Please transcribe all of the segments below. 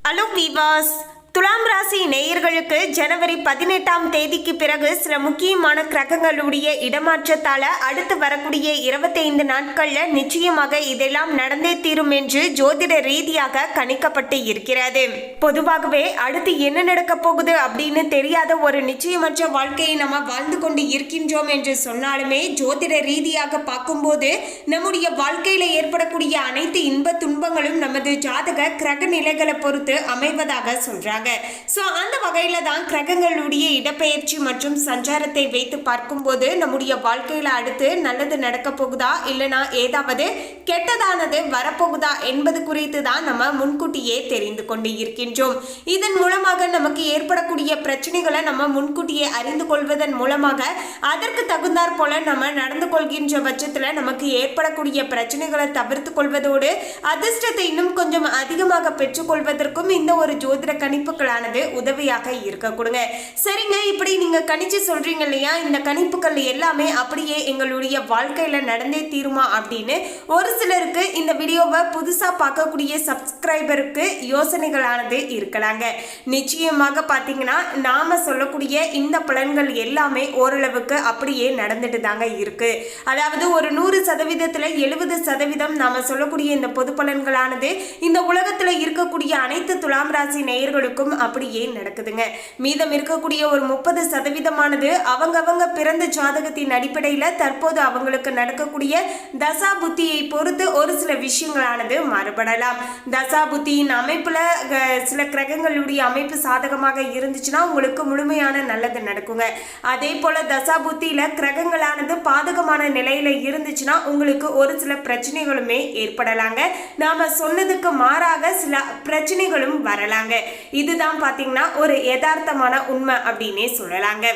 Hello viewers, துலாம் ராசி நேயர்களுக்கு ஜனவரி 18ஆம் தேதிக்கு பிறகு சில முக்கியமான கிரகங்களுடைய இடமாற்றத்தால அடுத்து வரக்கூடிய 25 நாட்கள்ல நிச்சயமாக இதெல்லாம் நடந்தே தீரும் என்று ஜோதிட ரீதியாக கணிக்கப்பட்டு இருக்கிறது. பொதுவாகவே அடுத்து என்ன நடக்க போகுது அப்படின்னு தெரியாத ஒரு நிச்சயமற்ற வாழ்க்கையை நம்ம வாழ்ந்து கொண்டு இருக்கின்றோம் என்று சொன்னாலுமே ஜோதிட ரீதியாக பார்க்கும்போது நம்முடைய வாழ்க்கையில ஏற்படக்கூடிய அனைத்து இன்ப துன்பங்களும் நமது ஜாதக கிரக நிலைகளை பொறுத்து அமைவதாக சொல்றாங்க. அந்த வகையில தான் கிரகங்களுடைய இடப்பெயர்ச்சி மற்றும் சஞ்சாரத்தை வைத்து பார்க்கும்போது நம்முடைய வாழ்க்கையில அடுத்து நல்லது நடக்க போகுதா இல்லைனா ஏதாவது கெட்டதானது வரப்போகுதா என்பது குறித்து தான் நம்ம முன்கூட்டியே தெரிந்து கொண்டு இருக்கின்றோம். இதன் மூலமாக நமக்கு ஏற்படக்கூடிய பிரச்சனைகளை நம்ம முன்கூட்டியே அறிந்து கொள்வதன் மூலமாக அதற்கு தகுந்தாற் போல நம்ம நடந்து கொள்கின்ற பட்சத்துல நமக்கு ஏற்படக்கூடிய பிரச்சனைகளை தவிர்த்து கொள்வதோடு அதிர்ஷ்டத்தை இன்னும் கொஞ்சம் அதிகமாக பெற்றுக்கொள்வதற்கும் இந்த ஒரு ஜோதிட கணிப்புகளானது உதவியாக இருக்க கொடுங்க. சரிங்க, இப்படி நீங்க கணிச்சு சொல்றீங்க இல்லையா, இந்த கணிப்புகள் எல்லாமே அப்படியே எங்களுடைய வாழ்க்கையில நடந்தே தீருமா அப்படின்னு ஒரு சிலருக்கு இந்த வீடியோவை புதுசா பார்க்கக்கூடிய சப்ஸ்கிரைபருக்கு யோசனைகளானது இருக்கலாங்க. நிச்சயமாக பாத்தீங்கன்னா நாம சொல்லக்கூடிய இந்த பலன்கள் எல்லாமே ஓரளவுக்கு அப்படியே நடந்துட்டு தாங்க இருக்கு. அதாவது ஒரு 100%த்துல 70% நாம சொல்லக்கூடிய இந்த பொது பலன்களானது இந்த உலகத்துல இருக்கக்கூடிய அனைத்து துலாம் ராசி நேயர்களுக்கும் அப்படியே நடக்குதுங்க. மீதம் இருக்கக்கூடிய ஒரு 30%ஆனது அவங்க பிறந்த ஜாதகத்தின் அடிப்படையில தற்போது அவங்களுக்கு நடக்கக்கூடிய தசா புத்தியை பொறுத்து ஒரு சில விஷயங்களானது மாறுபடலாம். தசா புத்தியின் அமைப்புல சில கிரகங்களுடைய அமைப்பு சாதகமாக இருந்துச்சுன்னா உங்களுக்கு முழுமையான நல்லது நடக்குங்க. அதே போல தசா புத்தியில கிரகங்களானது பாதகமான நிலையில இருந்துச்சுன்னா உங்களுக்கு ஒரு சில பிரச்சனைகளுமே ஏற்படலாங்க. நாம சொன்னதுக்கு மாறாக சில பிரச்சனைகளும் வரலாங்க. இதுதான் பாத்தீங்கன்னா ஒரு யதார்த்தமான உண்மை அப்படின்னே சொல்லலாங்க.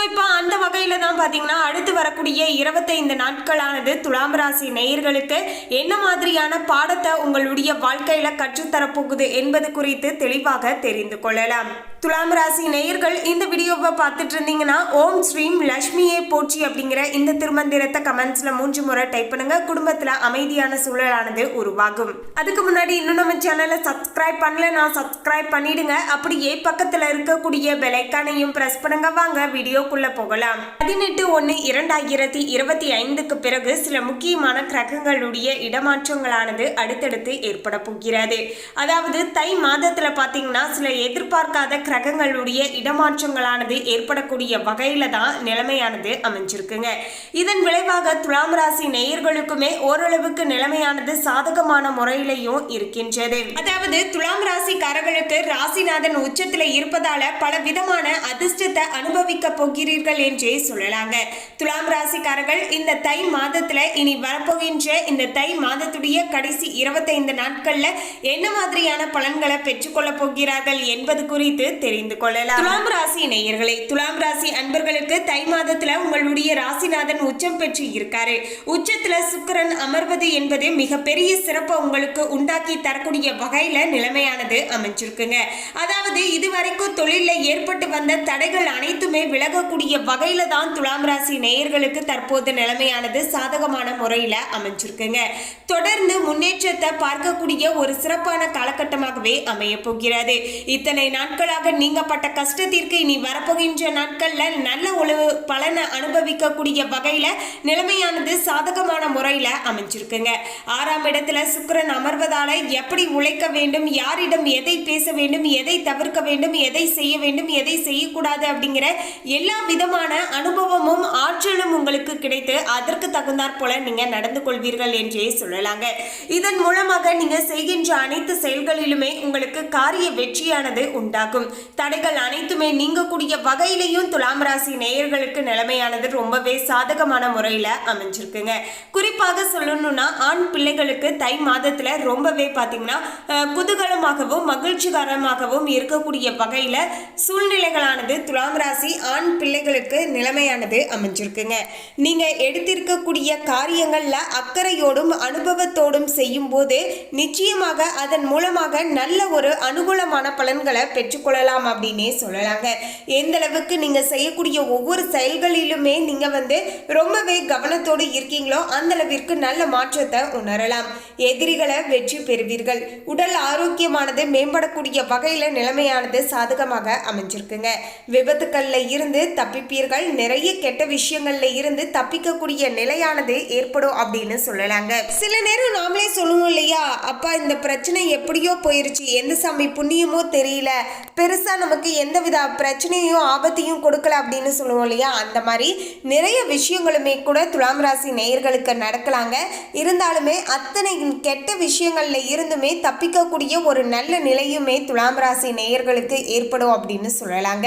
இப்போ அந்த வகையில தான் பாத்தீங்கன்னா அடுத்து வரக்கூடிய 25 நாட்களானது துலாம் ராசி நேயர்களுக்கு என்ன மாதிரியான பாடத்தை உங்களுடைய வாழ்க்கையில கற்றுத்தரப்போகுது என்பது குறித்து தெளிவாக தெரிந்து கொள்ளலாம். துலாம் ராசி நேயர்கள் இந்த வீடியோவை பார்த்துட்டு இருந்தீங்கன்னா ஓம் ஸ்ரீம் லட்சுமியே போற்றி அப்படிங்கிற இந்த திருமந்திரத்தை கமெண்ட்ஸ்ல 3 முறை டைப் பண்ணுங்க. குடும்பத்துல அமைதியான சூழலானது உருவாகும். அதுக்கு முன்னாடி இன்னும் நம்ம சேனலை சப்ஸ்கிரைப் பண்ணலன்னா சப்ஸ்கிரைப் பண்ணிடுங்க. அப்படியே பக்கத்துல இருக்கக்கூடிய பெல் ஐகானையும் பிரஸ் பண்ணுங்க. வாங்க வீடியோக்குள்ள போகலாம். 18/1/2025க்கு பிறகு சில முக்கியமான கிரகங்களுடைய இடமாற்றங்களானது அடுத்தடுத்து ஏற்பட போகிறது. அதாவது தை மாதத்துல பாத்தீங்கன்னா சில எதிர்பார்க்காத கிரகங்களுடைய இடமாற்றங்களானது ஏற்படக்கூடிய வகையில தான் நிலைமையானது அமைஞ்சிருக்குங்க. இதன் விளைவாக துலாம் ராசி நேயர்களுக்குமே ஓரளவுக்கு நிலைமையானது சாதகமான முறையிலையும் இருக்கின்றது. அதாவது துலாம் ராசிக்காரர்களுக்கு ராசிநாதன் உச்சத்துல இருப்பதால பல விதமான அதிர்ஷ்டத்தை அனுபவிக்க போகிறீர்கள் என்றே சொல்லலாங்க. துலாம் ராசிக்காரர்கள் இந்த தை மாதத்துல இனி வரப்போகின்ற இந்த தை மாதத்துடைய கடைசி 25 நாட்கள்ல என்ன மாதிரியான பலன்களை பெற்றுக்கொள்ள போகிறார்கள் என்பது குறித்து தெரிந்து கொள்ளலாம். துலாம் ராசி நேயர்களே, துலாம் ராசி அன்பர்களுக்கு தை மாதத்துல உங்களுடைய ராசிநாதன் உச்சம் பெற்று இருக்காரு. உச்சத்துல சுக்கிரன் அமர்வது என்பது மிகப்பெரிய சிறப்பை உங்களுக்கு உண்டாக்கி தரக்கூடிய வகையில நிலைமையானது அமைஞ்சிருக்குங்க. அதாவது இதுவரைக்கும் தொழில ஏற்பட்டு வந்த தடைகள் அனைத்துமே விலகக்கூடிய வகையில தான் துலாம் ராசி நேயர்களுக்கு தற்போது நிலைமையானது சாதகமான முறையில அமைஞ்சிருக்குங்க. தொடர்ந்து முன்னேற்றத்தை பார்க்கக்கூடிய ஒரு சிறப்பான காலகட்டமாகவே அமைய போகிறது. இத்தனை நாட்களாக நீங்கப்பட்ட கஷ்டத்திற்கு இனி வரப்போகின்ற நாட்கள்ல நல்ல ஒரு பலனை அனுபவிக்கக்கூடிய வகையில நிலைமையானது சாதகமான முறையில அமைஞ்சிருக்குங்க. 6ஆம் இடத்துல சுக்கிரன் அமர்வதால எப்படி உழைக்க வேண்டும், யாரிடம் எதை பேச வேண்டும், எதை தவிர்க்க வேண்டும், எதை செய்ய வேண்டும், எதை செய்யக்கூடாது அப்படிங்கிற எல்லா விதமான அனுபவமும் ஆற்றலும் உங்களுக்கு கிடைத்து அதற்கு தகுந்தாற் போல நீங்க நடந்து கொள்வீர்கள் என்றே சொல்லலாங்க. இதன் மூலமாக நீங்க செய்கின்ற அனைத்து செயல்களிலுமே உங்களுக்கு காரிய வெற்றியானது உண்டாகும். தடைகள் அனைத்துமே நீங்கக்கூடிய வகையிலையும் துலாம் ராசி நேயர்களுக்கு நிலைமையானது ரொம்பவே சாதகமான முறையில அமைஞ்சிருக்குங்க. குறிப்பாக சொல்லணும்னா ஆண் பிள்ளைகளுக்கு தை மாதத்துல ரொம்பவே பாத்தீங்கன்னா குதூகலமாகவும் மகிழ்ச்சிகரமாகவும் இருக்கக்கூடிய வகையில சூழ்நிலைகளானது துலாம் ராசி ஆண் பிள்ளைகளுக்கு நிலைமையானது அமைஞ்சிருக்குங்க. நீங்க எடுத்திருக்கக்கூடிய காரியங்கள்ல அக்கறையோடும் அனுபவத்தோடும் செய்யும் போது நிச்சயமாக அதன் மூலமாக நல்ல ஒரு அனுகூலமான பலன்களை பெற்றுக்கொள்ளலாம் அப்படின்னே சொல்லலாங்க. எந்த அளவுக்கு நீங்க செய்யக்கூடிய ஒவ்வொரு செயல்களிலுமே நீங்க ரொம்பவே கவனத்தோடு இருக்கீங்களோ அந்த அளவிற்கு நல்ல மாற்றத்தை உணரலாம். எதிரிகளை வெற்றி பெறுவீர்கள். உடல் ஆரோக்கியமானது மேம்படக்கூடிய வகையில நிலைமையானது சாதகமாக அமைஞ்சிருக்குங்க. விபத்துக்கள்ல இருந்து தப்பிப்பீர்கள். நிறைய கெட்ட விஷயங்கள்ல இருந்து தப்பிக்கக்கூடிய நிலையானது ஏற்படும் அப்படின்னு சொல்லலாங்க. சில நேரம் நாமளே சொல்லுவோம் இல்லையா, அப்பா இந்த பிரச்சனை எப்படியோ போயிருச்சு, எந்த சாமி புண்ணியமோ தெரியல, பெருசா நமக்கு எந்தவித பிரச்சனையும் ஆபத்தையும் கொடுக்கல அப்படின்னு சொல்லுவோம் இல்லையா. அந்த மாதிரி நிறைய விஷயங்களுமே கூட துலாம் ராசி நேயர்களுக்கு நடக்கலாங்க. இருந்தாலுமே அத்தனை கெட்ட விஷயங்கள்ல இருந்துமே தப்பிக்கக்கூடிய ஒரு நல்ல நிலையுமே துலாம் ராசி நேயர்களுக்கு ஏற்படும் அப்படின்னு சொல்லலாங்க.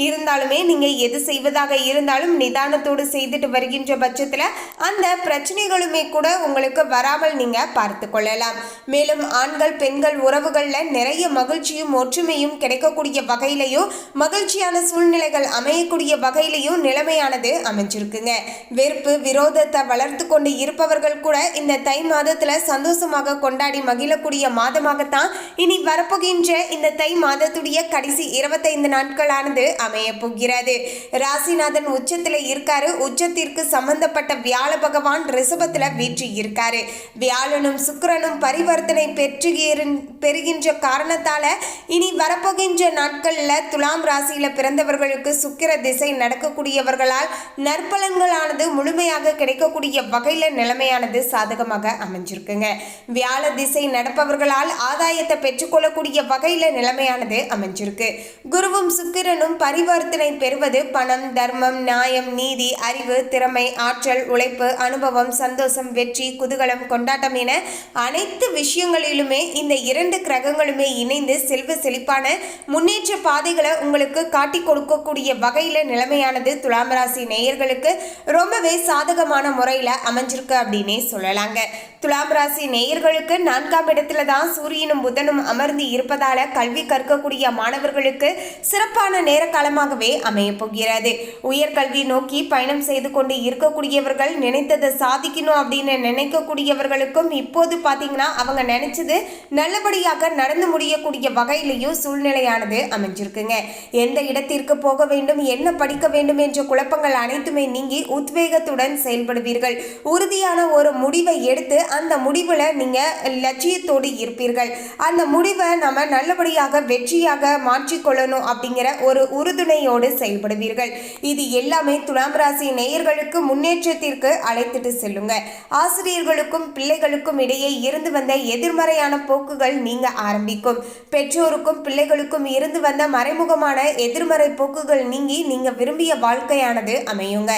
இருந்தாலுமே நீங்க எது செய்வதாக இருந்தாலும் நிதானத்தோடு செய்துட்டு வருகின்ற பட்சத்துல அந்த பிரச்சனைகளுமே கூட உங்களுக்கு வராமல் நீங்க பார்த்து கொள்ளலாம். மேலும் ஆண்கள் பெண்கள் உறவுகள்ல நிறைய மகிழ்ச்சியும் ஒற்றுமையும் கிடைக்கக்கூடிய வகையிலையும் மகிழ்ச்சியான சூழ்நிலைகள் அமையக்கூடிய வகையிலையும் நிலைமையானது அமைஞ்சிருக்குங்க. வெறுப்பு விரோதத்தை வளர்த்து கொண்டு இருப்பவர்கள் கூட இந்த தை மாதத்துல சந்தோஷமாக கொண்டாடி மகிழக்கூடிய மாதமாகத்தான் இனி வரப்போகின்ற இந்த தை மாதத்துடைய கடைசி 25 நாட்களானது அமைய போகிறது. ராசிநாதன் உச்சத்துல இருக்காரு. உச்சத்திற்கு சம்பந்தப்பட்ட வியாழ பகவான் ரிஷபத்துல வீற்றி இருக்காரு. வியாழனும் சுக்கிரனும் பரிவர்த்தனை பெறுகின்ற காரணத்தால இனி வரப்போகின்ற நாட்கள்ல துலாம் ராசியில பிறந்தவர்களுக்கு சுக்கிர திசை நடக்கக்கூடியவர்களால் நற்பலன்களானது முழுமையாக கிடைக்கக்கூடிய வகையில நிலைமையானது சாதகமாக அமைஞ்சிருக்குங்க. வியாழ திசை நடப்பவர்களால் ஆதாயத்தை பெற்றுக்கொள்ளக்கூடிய வகையில நிலைமையானது அமைஞ்சிருக்கு. குருவும் சுக்கிரனும் பரிவர்த்தனை பெறுவது பணம், தர்மம், நியாயம், நீதி, அறிவு, திறமை, ஆற்றல், உழைப்பு, அனுபவம், சந்தோஷம், வெற்றி, குதூகலம், கொண்டாட்டம் என அனைத்து விஷயங்களிலுமே இந்த 2 கிரகங்களுமே இணைந்து செல்வ செழிப்பான முன்னேற்ற பாதைகளை உங்களுக்கு காட்டி கொடுக்கக்கூடிய வகையில நிலைமையானது துலாம் ராசி நேயர்களுக்கு ரொம்பவே சாதகமான முறையில அமைஞ்சிருக்கு அப்படின்னே சொல்லலாங்க. துலாம் ராசி நேயர்களுக்கு 4ஆம் இடத்துல தான் சூரியனும் புதனும் அமர்ந்து இருப்பதால கல்வி கற்கக்கூடிய மாணவர்களுக்கு சிறப்பான நேர காலமாகவே அமைய போகிறது. உயர்கல்வி நோக்கி பயணம் செய்து கொண்டு இருக்கக்கூடியவர்கள் நினைத்ததை சாதிக்கணும் அப்படின்னு நினைக்கக்கூடியவர்களுக்கும் இப்போது பார்த்தீங்கன்னா அவங்க நினைச்சது நல்லபடியாக நடந்து முடியக்கூடிய வகையிலையும் சூழ்நிலையானது அமைஞ்சிருக்குங்க. எந்த இடத்திற்கு போக வேண்டும், என்ன படிக்க வேண்டும் என்ற குழப்பங்கள் அனைத்துமே நீங்கி உத்வேகத்துடன் செயல்படுவீர்கள். உறுதியான ஒரு முடிவை எடுத்து அந்த முடிவுல நீங்க லட்சியத்தோடு இருப்பீர்கள். அந்த முடிவை நம்ம நல்லபடியாக வெற்றியாக மாற்றிக்கொள்ளணும் அப்படிங்கிற ஒரு உறுதுணையோடு செயல்படுவீர்கள். இது எல்லாமே துலாம் ராசி நேயர்களுக்கு முன்னேற்றத்திற்கு அழைத்துட்டு செல்லுங்க. ஆசிரியர்களுக்கும் பிள்ளைகளுக்கும் இடையே இருந்து வந்த எதிர்மறையான போக்குகள் நீங்க ஆரம்பிக்கும். பெற்றோருக்கும் பிள்ளைகளுக்கும் இருந்து வந்த மறைமுகமான எதிர்மறை போக்குகள் நீங்கி நீங்க விரும்பிய வாழ்க்கையானது அமையுங்க.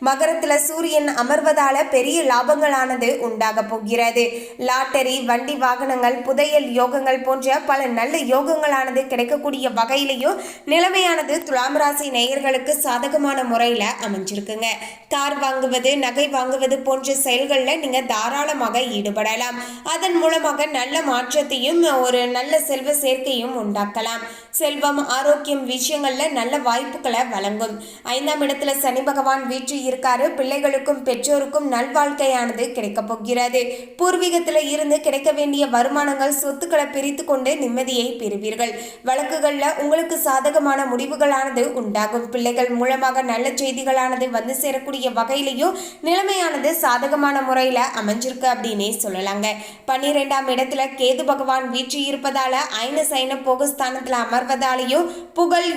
மகரத்துல சூரியன் அமர்வதால பெரிய லாபங்களானது உண்டாக போகிறது. லாட்டரி, வண்டி வாகனங்கள், புதையல் யோகங்கள் போன்ற பல நல்ல யோகங்களானது கிடைக்கக்கூடிய வகையிலையும் நிலைமையானது துலாம் ராசி நேயர்களுக்கு சாதகமான முறையில அமைஞ்சிருக்குங்க. கார் வாங்குவது, நகை வாங்குவது போன்ற செயல்களில் நீங்க தாராளமாக ஈடுபடலாம். அதன் மூலமாக நல்ல மாற்றத்தையும் ஒரு நல்ல செல்வ சேர்க்கையும் உண்டாக்கலாம். செல்வம், ஆரோக்கியம் விஷயங்கள்ல நல்ல வாய்ப்புகளை வழங்கும். 5ஆம் இடத்துல சனி பகவான் வீற்று இருக்காரு. பிள்ளைகளுக்கும் பெற்றோருக்கும் நல்வாழ்க்கையானது கிடைக்க போகிறது. பூர்வீகத்துல இருந்து கிடைக்க வேண்டிய வருமானங்கள், சொத்துக்களை பிரித்து கொண்டு நிம்மதியை பெறுவீர்கள். வழக்குகள்ல உங்களுக்கு சாதகமான முடிவுகளானது உண்டாகும். பிள்ளைகள் மூலமாக நல்ல செய்திகளானது வந்து சேரக்கூடிய வகையிலையும் நிலைமையானது சாதகமான முறையில அமைஞ்சிருக்கு அப்படின்னே சொல்லலாங்க. 12ஆம் இடத்துல கேது பகவான் வீற்று இருப்பதால ஐன சைன போகஸ்தானத்துல அமர்வதாலையும் புகழ்,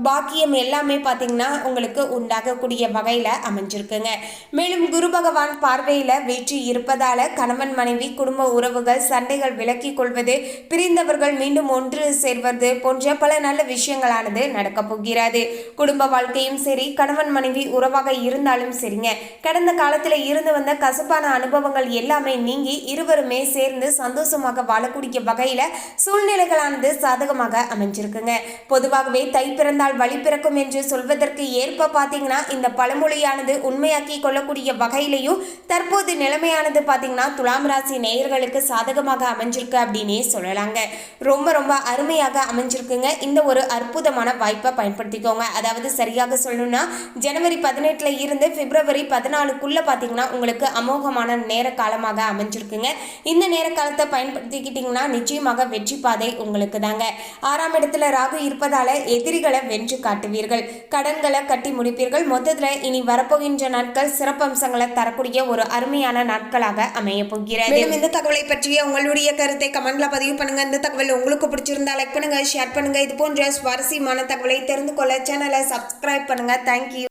பாக்கியம் எல்லாமே பார்த்தீங்கன்னா உங்களுக்கு உண்டாகக்கூடிய வகையில அமைஞ்சிருக்குங்க. மேலும் குரு பகவான் பார்வையில வீற்று இருப்பதால கணவன் மனைவி குடும்ப உறவுகள் சண்டைகள் விலக்கிக் கொள்வது, பிரிந்தவர்கள் மீண்டும் ஒன்று சேர்வது போன்ற பல நல்ல விஷயங்களானது நடக்க போகிறது. குடும்ப வாழ்க்கையும் சரி, கணவன் மனைவி உறவாக இருந்தாலும் சரிங்க, கடந்த காலத்துல இருந்து வந்த கசப்பான அனுபவங்கள் எல்லாமே நீங்கி இருவருமே சேர்ந்து சந்தோஷமாக வாழக்கூடிய வகையில சூழ்நிலைகளானது சாதகமாக அமைஞ்சிருக்குங்க. பொதுவாகவே தை பிறந்தால் வழி பிறக்கும் என்று சொல்வதற்கு ஏற்ப பார்த்தீங்கன்னா இந்த பழமொழியானது உண்மையாக்கி கொள்ளக்கூடிய வகையிலையும் தற்போது நிலைமையானது பார்த்தீங்கன்னா துலாம் ராசி நேயர்களுக்கு சாதகமாக அமைஞ்சிருக்கு அப்படின்னே சொல்லலாங்க. ரொம்ப ரொம்ப அருமையாக அமைஞ்சிருக்குங்க. இந்த ஒரு அற்புதமான வாய்ப்பை பயன்படுத்திக்கோங்க. அதாவது சரியாக சொல்லணும்னா ஜனவரி 18 இருந்து பிப்ரவரி 14 பார்த்தீங்கன்னா உங்களுக்கு அமோகமான நேர காலமாக அமைஞ்சிருக்குங்க. இந்த நேர காலத்தை பயன்படுத்திக்கிட்டீங்கன்னா நிச்சயமாக வெற்றி பாதை உங்களுக்கு தாங்க. 6ஆம் இடத்துல ராகு இருப்பதால எதிரிகளை வென்று காட்டுவீர்கள். கடன்களை கட்டி முடிப்பீர்கள். மொத்தத்தில் இனி வரப்போகின்ற நாட்கள் சிறப்பம்சங்களை தரக்கூடிய ஒரு அருமையான நாட்களாக அமைய போகிறது. போகிறது. மேலும் இந்த தகவலை பற்றிய உங்களுடைய கருத்தை கமெண்ட்ல பதிவு பண்ணுங்க. இந்த தகவல் உங்களுக்கு பிடிச்சிருந்தா லைக் பண்ணுங்க, ஷேர் பண்ணுங்க. இது போன்ற சுவாரஸ்யமான தகவலை தெரிந்து கொள்ள சேனலை சப்ஸ்கிரைப் பண்ணுங்க. தேங்க்யூ.